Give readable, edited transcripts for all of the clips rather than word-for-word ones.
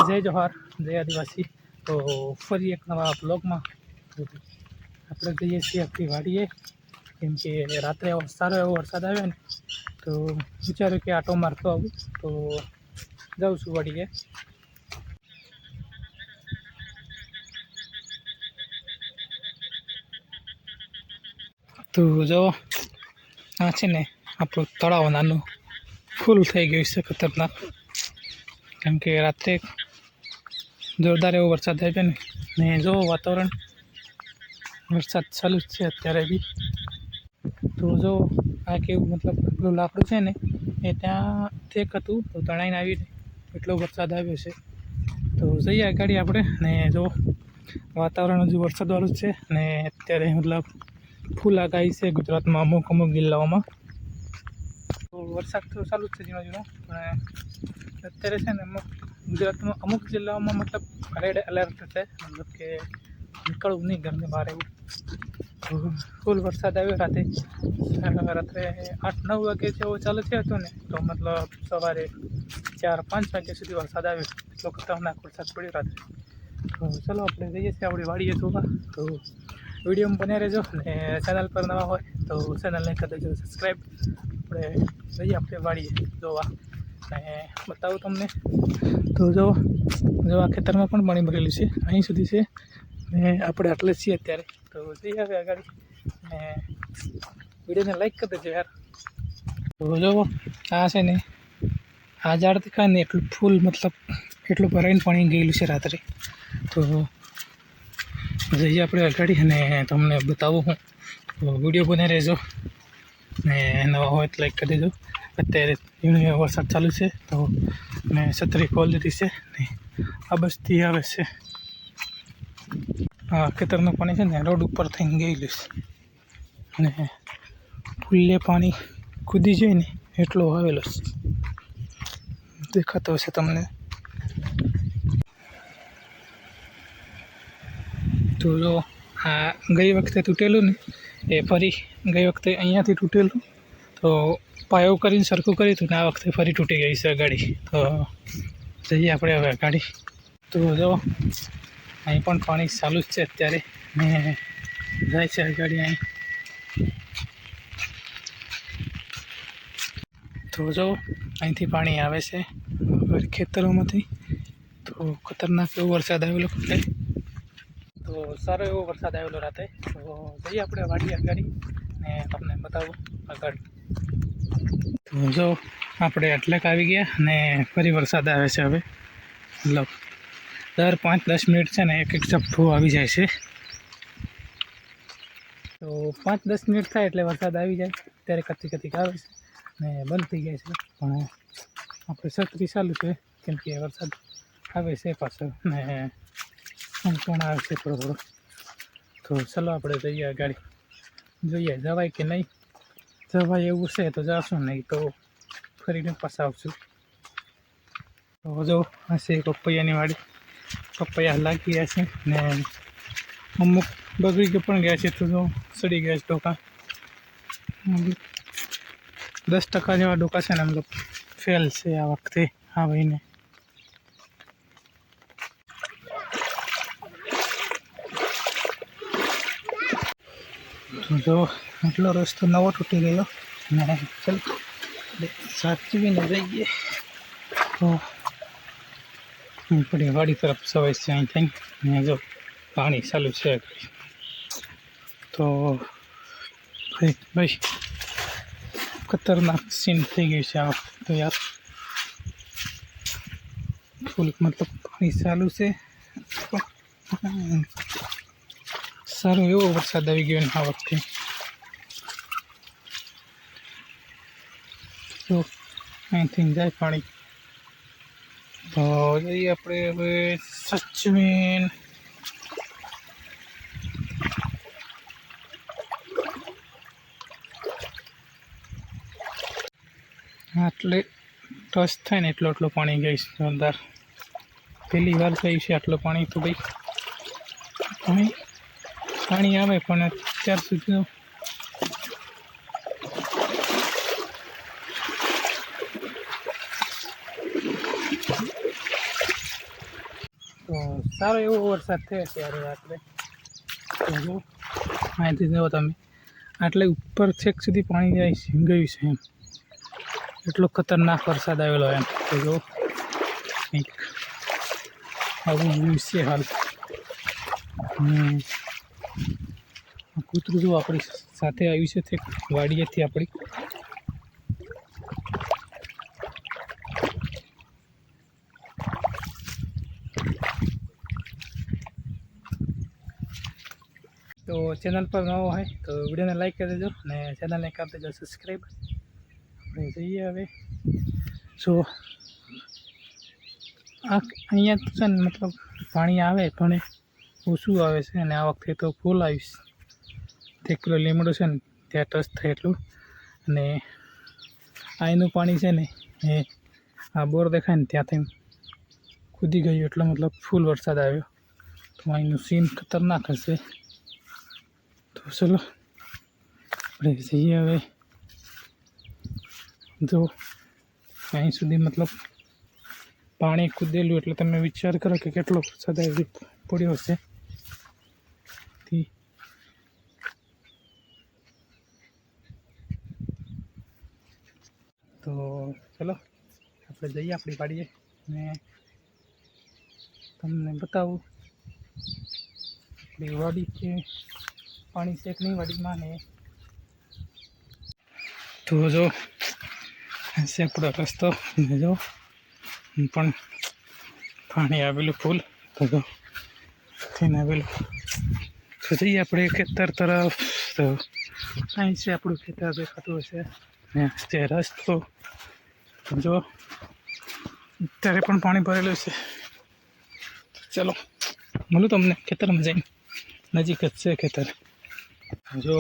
જય જોહાર, જય આદિવાસી। તો ફરી એક નવા બ્લોગમાં આપણે જઈએ છીએ આપણી વાડીએ, કેમ કે રાત્રે સારો એવો વરસાદ આવ્યો ને, તો વિચાર્યું કે આટો મારતો આવું, તો જાઉં છું વાડીએ। તો જો આ છે ને આપણું તળાવ નાનું ફૂલ થઈ ગયું છે ખતરનાક, કેમ કે રાત્રે જોરદાર એવો વરસાદ આવ્યો ને જો વાતાવરણ વરસાદ ચાલુ જ છે અત્યારે બી। તો જો આ કેવું મતલબ પેલું લાકડું છે ને એ ત્યાં ઠેક હતું, તો તણાઈને આવીને એટલો વરસાદ આવ્યો છે। તો જઈએ ગાડી આપણે ને જો વાતાવરણ હજુ વરસાદવાળું જ છે ને અત્યારે મતલબ ફૂલ આગાહી છે ગુજરાતમાં અમુક જિલ્લાઓમાં। તો વરસાદ તો ચાલુ જ છે ઝીણો ઝીણો, પણ અત્યારે છે ને ગુજરાતમાં અમુક જિલ્લાઓમાં મતલબ રેડ એલર્ટ છે, મતલબ કે નીકળવું નહીં ઘરની બહાર એવું। તો ફૂલ વરસાદ આવ્યો રાત્રે 8-9 વાગે જેવો ચાલુ થયો હતો ને, તો મતલબ સવારે 4-5 વાગ્યા સુધી વરસાદ આવ્યો, એટલો ખતરનાક વરસાદ પડ્યો રાત્રે। તો ચલો આપણે જઈએ છીએ આપણી વાડીએ જોવા, તો વિડીયોમાં બન્યા રહેજો ને ચેનલ પર નવા હોય તો ચેનલને કરી દેજો સબસ્ક્રાઈબ। આપણે જઈએ આપણે વાડીએ જોવા અને બતાવું તમને। તો જો આ ખેતરમાં પણ પાણી ભરેલું છે, અહીં સુધી છે ને આપણે આટલે જ છીએ અત્યારે। તો જઈએ હવે આગળ ને વિડીયોને લાઈક કરી દેજો યાર। તો જો આ છે ને આ ઝાડ દેખાય ને એટલું ફૂલ મતલબ એટલું ભરાઈને પાણી ગયેલું છે રાત્રે। તો જઈએ આપણે આગળ અને તમને બતાવું હું, તો વિડીયો બને રહેજો ને નવા હોય તો લાઈક કરી દેજો। અત્યારે ઝીણો વરસાદ ચાલુ છે, તો મેં છત્રી ખોલી દીધી છે ને આ બસથી આવે છે। આ ખેતરનું પાણી છે ને રોડ ઉપર થઈને ગયેલું છે અને ફૂલે પાણી કૂદી જાય ને એટલો આવેલો છે, દેખાતો હશે તમને। તો જો આ ગઈ વખતે તૂટેલું ને એ ફરી ગઈ વખતે અહીંયાથી તૂટેલું, તો પાયો કરીને સરખું કર્યું હતું ને આ વખતે ફરી તૂટી ગઈ છે ગાડી। તો જઈએ આપણે હવે ગાડી। તો જો અહીં પણ પાણી ચાલુ જ છે અત્યારે ને જાય છે ગાડી અહીં। તો જો અહીંથી પાણી આવે છે ખેતરોમાંથી, તો ખતરનાક એવો વરસાદ આવેલો કાલે, તો સારો એવો વરસાદ આવેલો રાતે। તો જઈએ આપણે વાડીએ આગળ ને તમને બતાવું આગળ। તો જો આપણે એટલેક આવી ગયા ને ફરી વરસાદ આવે છે હવે, મતલબ દર 5-10 મિનિટ છે ને એક ઝપટું આવી જાય છે। તો 5-10 મિનિટ થાય એટલે વરસાદ આવી જાય, ત્યારે કતીક આવે છે ને બંધ થઈ જાય છે, પણ આપણે છત્રી ચાલુ છે કેમ કે વરસાદ આવે છે પાછળ ને પણ આવે છે થોડો થોડો। તો ચલો આપણે જઈએ ગાડી, જોઈએ જવાય કે નહીં, જવાય એવું છે તો જાશું, નહીં તો ફરીને પાછા આવશું। તો જો આ છે પપૈયાની વાડી, પપૈયા લાગી ગયા છે ને અમુક બગડી પણ ગયા છે, તો જો સડી ગયા છે ડોકા, 10% જેવા ડોકા છે ને મતલબ ફેલ છે આ વખતે આ ભાઈને। જો એટલો રસ્તો નવો તૂટી ગયો ને ચાલ સાચવીને જઈએ, તો આપણી વાડી તરફ સવાય છે અહીંથી ને જો પાણી ચાલુ છે। તો ભાઈ ખતરનાક સીન થઈ ગયું છે આ વખતે તો યાર, ફૂલ મતલબ પાણી ચાલુ છે, સારો એવો વરસાદ આવી ગયો ને આ વખતે। તો અહીંથી જાય પાણી, તો જઈએ આપણે હવે સચવીન। આટલે ટચ થાય ને એટલો પાણી ગઈ છે જોરદાર, પહેલી વાર થઈ છે આટલું પાણી। તો ભાઈ પાણી આવે પણ અત્યાર સુધી સારો એવો વરસાદ થયો ત્યારે રાત્રે. જો અહીંથી જુઓ તમે, આટલે ઉપર છેક સુધી પાણી જાય ગયું છે એમ, એટલો ખતરનાક વરસાદ આવેલો એમ. તો જો કંઈક આવું વ્યૂ છે હાલ. કૂતરું જો આપણી સાથે આવ્યું છે તે વાડીએથી આપણી. તો ચેનલ પર નવો હોય તો વિડીયોને લાઈક કરી દેજો અને ચેનલને કરી દેજો સબસ્ક્રાઈબ. આપણે જઈએ હવે. જો અહીંયા તો છે ને મતલબ પાણી આવે પણ ઓછું આવે છે, અને આ વખતે તો ફૂલ આવીશ. 1 કિલો લીમડો છે ને ત્યાં ટચ થાય એટલું. અને અહીંનું પાણી છે ને એ આ બોર દેખાય ને ત્યાંથી કૂદી ગયું, એટલો મતલબ ફૂલ વરસાદ આવ્યો. તો અહીંનું સીન ખતરનાક હશે. તો ચલો આપણે જઈએ હવે. જો અહીં સુધી મતલબ પાણી કૂદેલું, એટલે તમે વિચાર કરો કે કેટલો વરસાદ આવી પડ્યો હશે. તો ચલો આપણે જઈએ આપણી વાડીએ ને તમને બતાવું આપણી વાડી કે પાણી છે કે નહીં વાડીમાં. ને તો જો છે આપણો રસ્તો, ને જો પણ પાણી આવેલું ફૂલ. તો જો થઈને આવેલું. તો જઈએ આપણે ખેતર તરફ. તો અહીં છે આપણું ખેતર દેખાતું હશે ને તે રસ્તો. જો અત્યારે પણ પાણી ભરેલું છે. ચલો મળું તમને ખેતરમાં જઈને, નજીક જ છે ખેતર. જો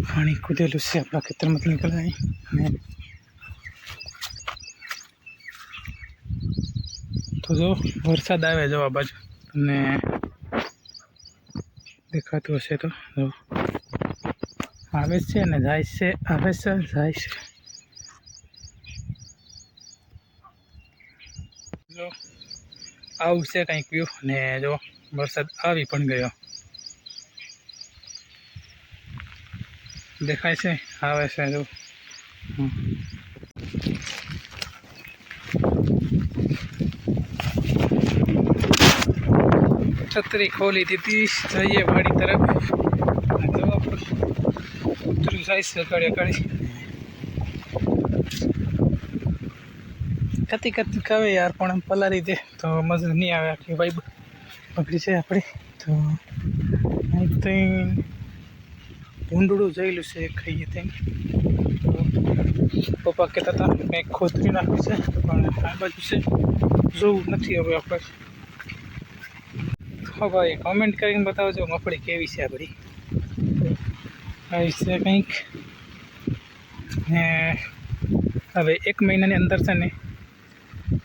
પાણી કૂદેલું છે આપણા ખેતરમાંથી નીકળાય. અને તો જો વરસાદ આવે જો આ બાજુ તમને દેખાતું હશે. તો જો આવે છે ને જાય છે, આવે છે જાય છે. જો આવું છે કંઈક વ્યૂ. ને જો વરસાદ આવી પણ ગયો, દેખાય છે, આવે છે. જો છત્રી ખોલી દીધી, જઈએ વાડી તરફ. જો કૂતરું જાય છે ગાડી. કતી ખાવે યાર, પણ એમ પલારી દે તો મજા નહીં આવે. આખી વાઈબ બગડી છે આપણી. તો અહીં તો ભૂંડળું જયેલું છે ખાઈએ તેમ. પપ્પા કહેતા હતા કંઈક ખોતરી નાખ્યું છે, પણ આ બાજુ છે જોવું નથી હવે આપણે. હા ભાઈ, કોમેન્ટ કરીને બતાવજો મગફળી કેવી છે આપણી. આવી છે કંઈક. ને હવે 1 મહિનાની અંદર છે ને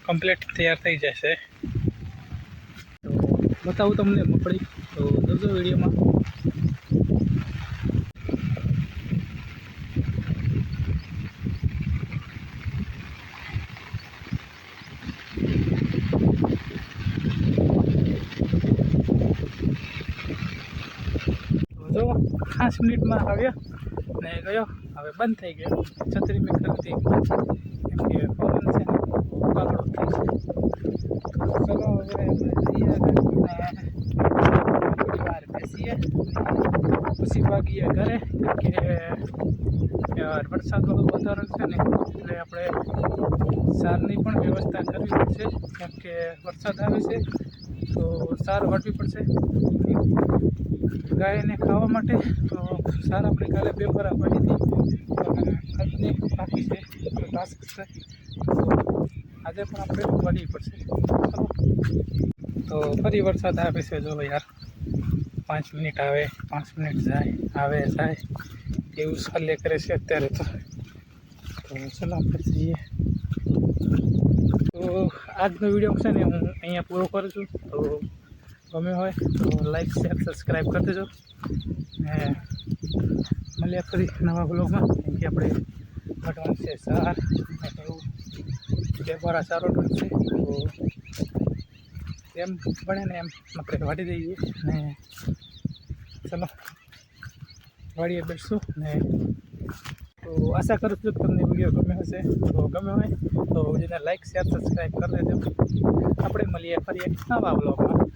કમ્પ્લીટ તૈયાર થઈ જશે. તો બતાવું તમને મગફળી. તો જોજો વિડીયોમાં. જો 5 મિનિટમાં આવ્યો ને ગયો. હવે બંધ થઈ ગયો. છત્રી મેં કરી દીધી કેમ કે પવન છે ને કાગડો થઈ છે. ચલો હવે આપણે જઈએ થોડી વાર બેસીએ, પછી ભાગીએ ઘરે. કે યાર વરસાદવાળું વાતાવરણ છે ને, એટલે આપણે સારની પણ વ્યવસ્થા કરવી પડશે. કેમ કે વરસાદ આવે છે તો સાર વાટવી પડશે ગાયને ખાવા માટે. તો સાર આપણે કાલે 2 ફરા પાડી હતી, આજની બાકી છે ટાસ્ક છે. આજે પણ આપણે વાળવી પડશે. તો ફરી વરસાદ આવે છે. જો યાર 5 મિનિટ આવે, 5 મિનિટ જાય, આવે જાય, એવું ચાલ્યા કરે છે અત્યારે તો. ચલો આપણે જઈએ. તો આજનો વિડીયો છે ને હું અહીંયા પૂરો કરું છું. તો ગમે હોય તો લાઈક, શેર, સબસ્ક્રાઈબ કરી દેજો. ને મળીએ ફરી નવા બ્લોગમાં. કેમ કે આપણે ઘટવાનું છે સાર, એવું 2 સારો છે. તો જેમ બને ને એમ આપણે વાટી દઈએ ને ચલો વાડીએ બેસશું ને તો આશા કરું છું કે તમને વિડીયો ગમે હશે તો ગમે હોય તો વિડીયોને લાઈક શેર સબસ્ક્રાઈબ કરી દેજો આપણે મળીએ ફરી એક નવા વ્લોગમાં